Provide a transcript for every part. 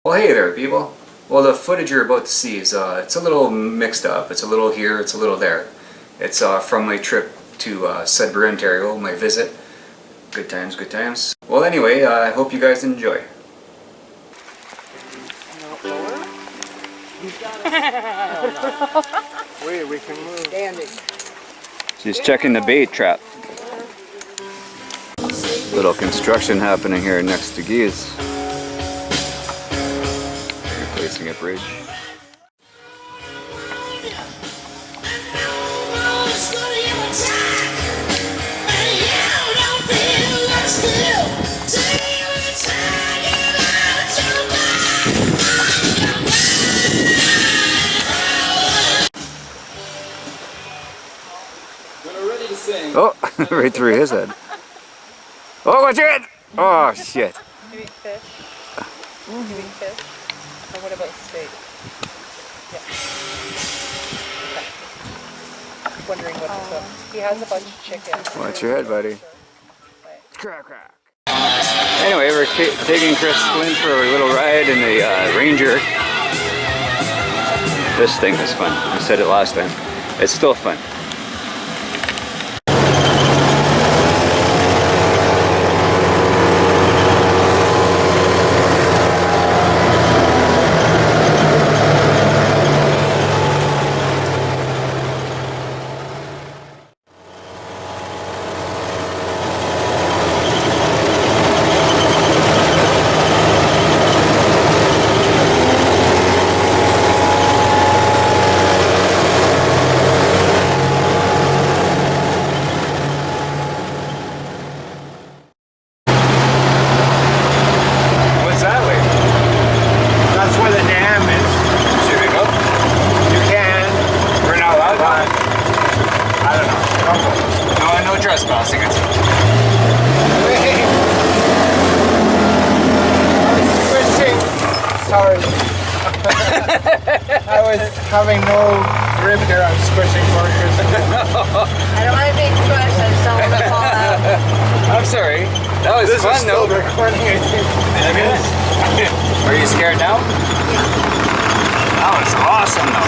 Well, hey there, people. Well, the footage you're about to see is it's a little mixed up. It's a little here, it's a little there. It's from my trip to Sudbury, Ontario, my visit. Good times, good times. Well, anyway, I hope you guys enjoy. Wait, we can move. Standing. She's checking the bait trap. Little construction happening here next to Geese. Replacing a bridge. Oh, right through his head. Oh, watch your head! Oh, shit. You eat fish? You eat fish? Or what about steak? Yeah. Okay. Wondering what to cook. He has a bunch of chicken. Watch your head, buddy. Crack, crack. Anyway, we're taking Chris Flynn for a little ride in the Ranger. This thing is fun. I said it last time. It's still fun. Trespassing it. Sorry. I was having no grip here. I'm squishing burgers. I don't want to be squished. I just don't want to fall out. I'm sorry. That was this fun, is still though. recording, I think. It is. Are you scared now? That was awesome, though.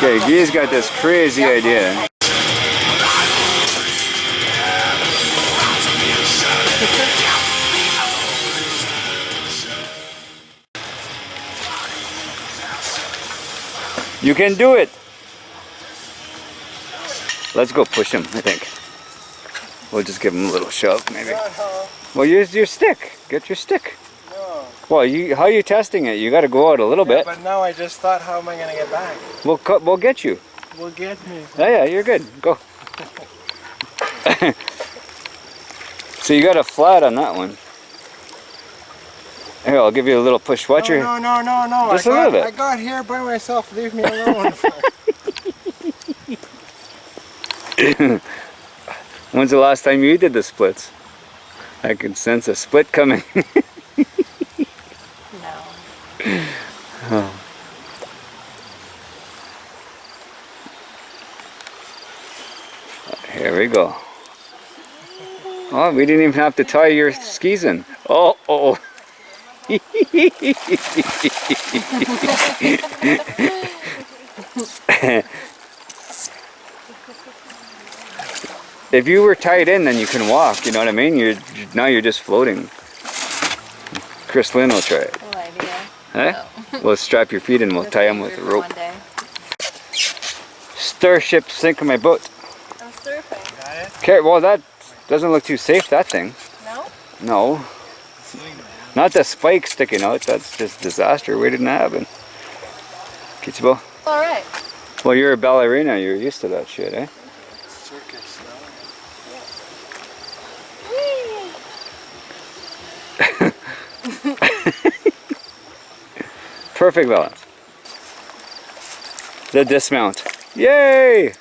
Okay, Guy's got this crazy idea. You can do it! Let's go push him, I think. We'll just give him a little shove, maybe. Well, use your stick. Get your stick. No. Well, how are you testing it? You got to go out a little bit. But now I just thought, how am I going to get back? We'll get you. Will get me. Yeah, you're good. Go. So you got a flat on that one. Here, I'll give you a little push. Watch your... No. Just a little bit. I got here by myself. Leave me alone. When's the last time you did the splits? I can sense a split coming. No. Oh. Here we go. Oh, we didn't even have to tie your skis in. Oh. If you were tied in, then you can walk, you know what I mean? Now you're just floating. Chris Lynn will try it. No idea. Huh? No. We'll strap your feet and we'll tie them with a rope. Starship sinking my boat. I'm surfing. Got it? Okay, well that doesn't look too safe, that thing. No? No. Not the spike sticking out, that's just disaster waiting to happen. Kichibo? Alright. Well, you're a ballerina, you're used to that shit, eh? Circus, Perfect balance. The dismount. Yay!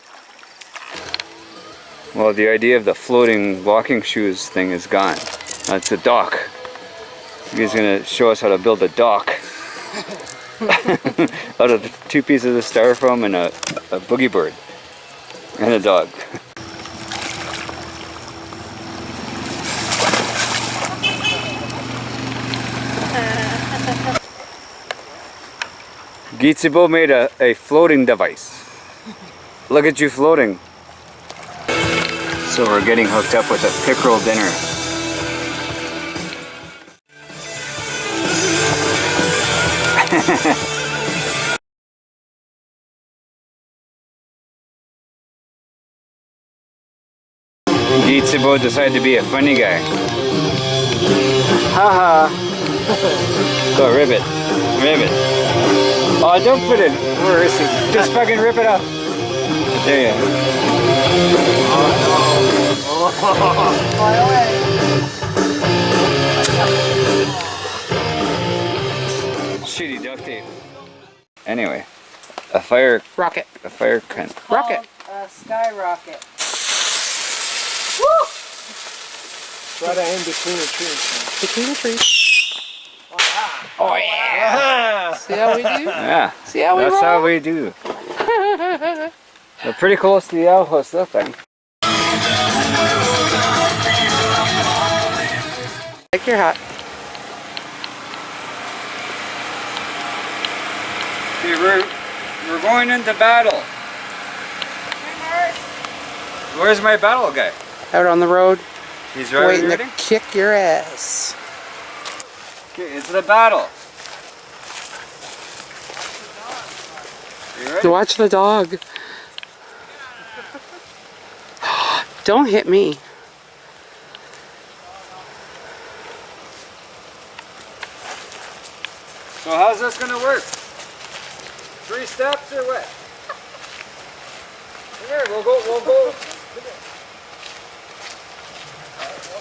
Well, the idea of the floating walking shoes thing is gone. That's a dock. He's gonna show us how to build a dock out of 2 pieces of styrofoam and a boogie bird and a dog. Gitsubo made a floating device. Look at you floating. So we're getting hooked up with a pickerel dinner. Gitsubo decided to be a funny guy. Haha. Go ribbit. Ribbit. Oh, don't put it. Where is he? Just fucking rip it up. There you go. Shitty duct tape. Anyway, a fire Rocket. A fire can. Rocket. Skyrocket. Woo! Right in between the trees. Between the trees. Oh yeah. See how we do? Yeah. See how we That's roll? how we do. We're pretty close to the outhouse, though, thing. Like your hat. See, we're going into battle. Where's my battle guy? Out on the road, He's right waiting ready? to kick your ass. Okay, it's the battle. You ready? Watch the dog. Don't hit me. So how's this gonna work? 3 steps or what? Here, we'll go.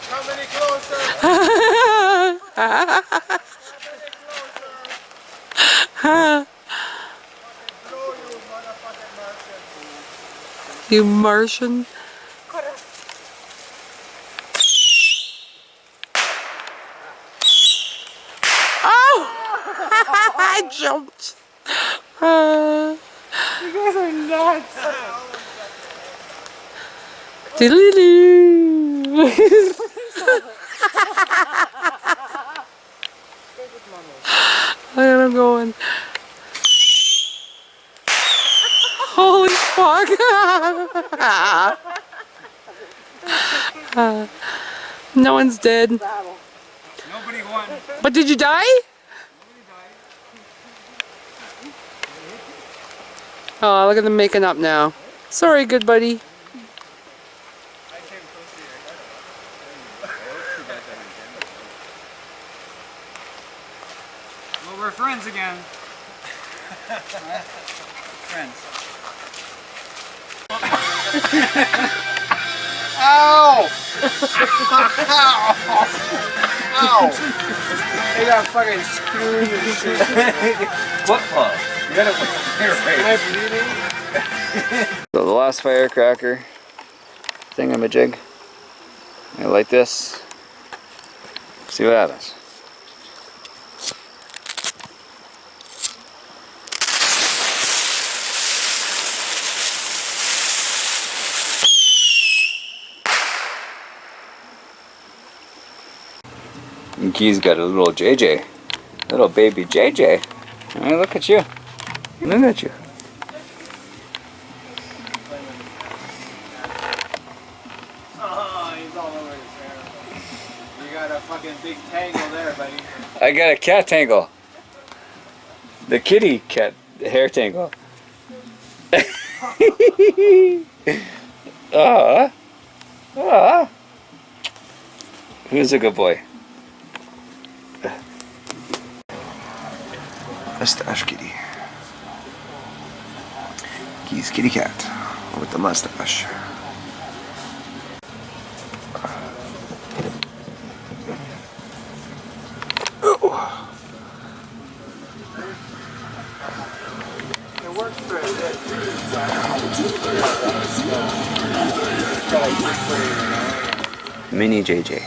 How many closer? You Martian. Oh! I jumped. You guys are nuts. Diddly-doo. Where I'm going. Holy fuck! No one's dead. Nobody won. But did you die? Oh, look at them making up now. Sorry, good buddy. Well, we're friends again. Friends. Ow! Ow! They got fucking screws and shit. Football. You gotta put your Am I bleeding? So the last firecracker thingamajig. I light this. See what happens. And Key's got a little JJ. Little baby JJ. Hey, look at you. Look at you. Oh, he's all over his hair. You got a fucking big tangle there, buddy. I got a cat tangle. The kitty cat hair tangle. Who's a good boy? Mustache kitty. He's kitty cat with the mustache. It works for a bit. Mini JJ.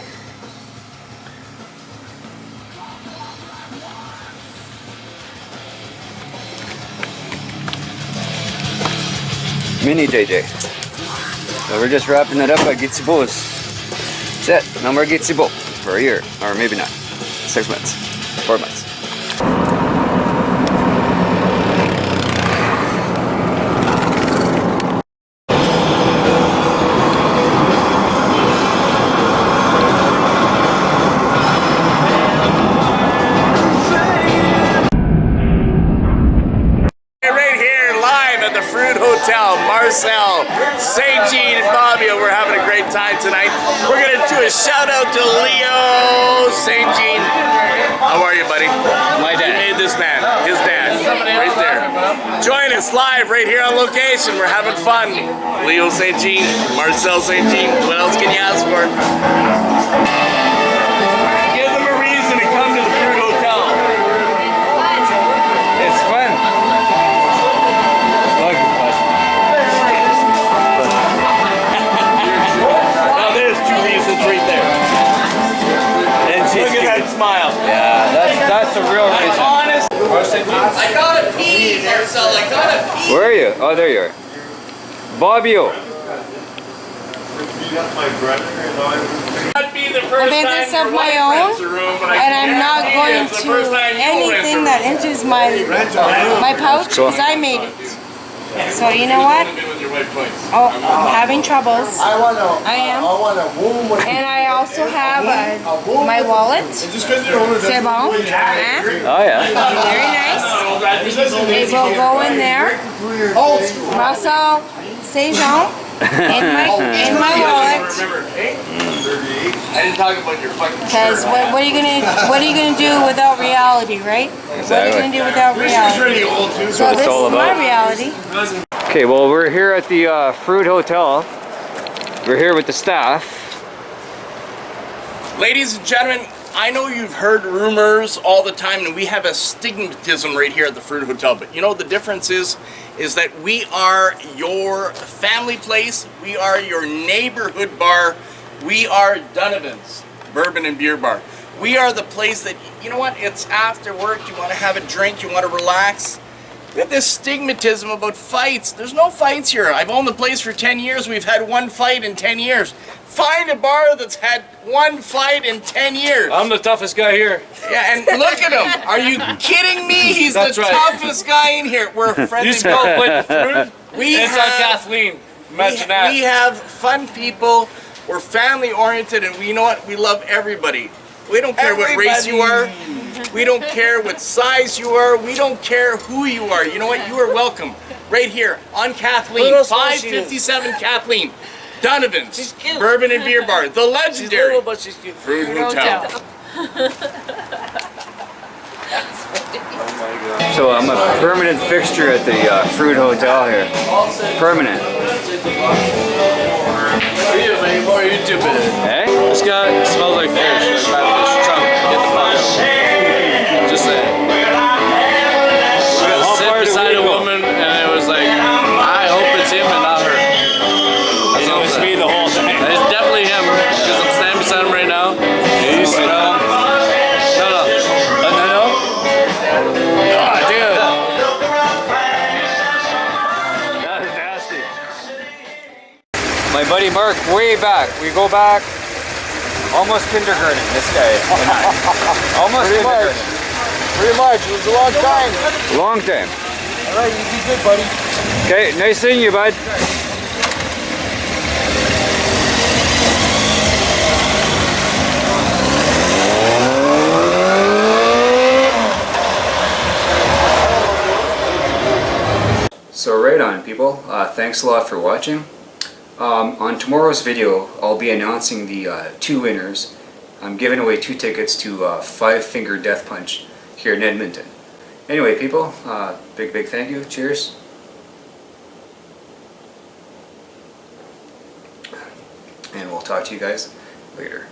Mini JJ. So we're just wrapping it up at Gitsibos. That's it. No more Gitsibo for a year. Or maybe not. 6 months. 4 months. Marcel, St. Jean, and Bobby, we're having a great time tonight. We're going to do a shout out to Leo St. Jean. How are you, buddy? My dad. You made this man, his dad, right there. Join us live right here on location. We're having fun. Leo St. Jean, Marcel St. Jean. What else can you ask for? Give them a reason to come to the Fruit Hotel. It's fun. Right there. And look at that smile. Yeah, that's the real reason. Honest. I gotta pee, Marcel. I gotta pee. Where are you? Oh, there you are. Bobbio. I made this of my own, and I'm not going to anything that enters my pouch because I made it. So you know what? Oh, I'm having troubles. I am. And I also have my wallet. C'est bon. Oh yeah. Very nice. It will go in there. Marcel Saint-Jean in my wallet. I didn't talk about your fucking. Because what are you gonna do without reality, right? Exactly. What are you gonna do without reality? So this is my reality. Okay, well we're here at the Fruit Hotel. We're here with the staff. Ladies and gentlemen, I know you've heard rumors all the time, and we have a stigmatism right here at the Fruit Hotel. But you know the difference is that we are your family place. We are your neighborhood bar. We are Donovan's Bourbon and Beer Bar. We are the place that, you know what, it's after work, you want to have a drink, you want to relax. We have this stigmatism about fights. There's no fights here. I've owned the place for 10 years. We've had one fight in 10 years. Find a bar that's had one fight in 10 years. I'm the toughest guy here. Yeah, and look at him. Are you kidding me? He's That's the right. toughest guy in here. We're friendly. You spelled with the fruit? It's on Kathleen. Imagine that. We have fun people. We're family oriented, and you know what? We love everybody. We don't care what race you are. We don't care what size you are. We don't care who you are. You know what? You are welcome right here on Kathleen, 557 Kathleen, Donovan's Bourbon and Beer Bar, the legendary Fruit Hotel. So I'm a permanent fixture at the Fruit Hotel here. Permanent. What are you doing? Eh? This guy smells like fish. Like bad fish. Trump, get the fuck out. Just saying. We were sitting beside a woman, and it was like, I hope it's him and not her. That's all I'm saying. me the whole time. It's definitely him, because I'm standing beside him right now. He's no. Oh, dude. That is nasty. My buddy Mark, way back. We go back almost kindergarten, this guy and I. Almost kindergarten. Pretty much. It was a long time. Long time. Alright, you be good, buddy. Okay, nice seeing you, bud. So right on, people. Thanks a lot for watching. On tomorrow's video, I'll be announcing the 2 winners. I'm giving away 2 tickets to Five Finger Death Punch here in Edmonton. Anyway, people, big thank you. Cheers. And we'll talk to you guys later.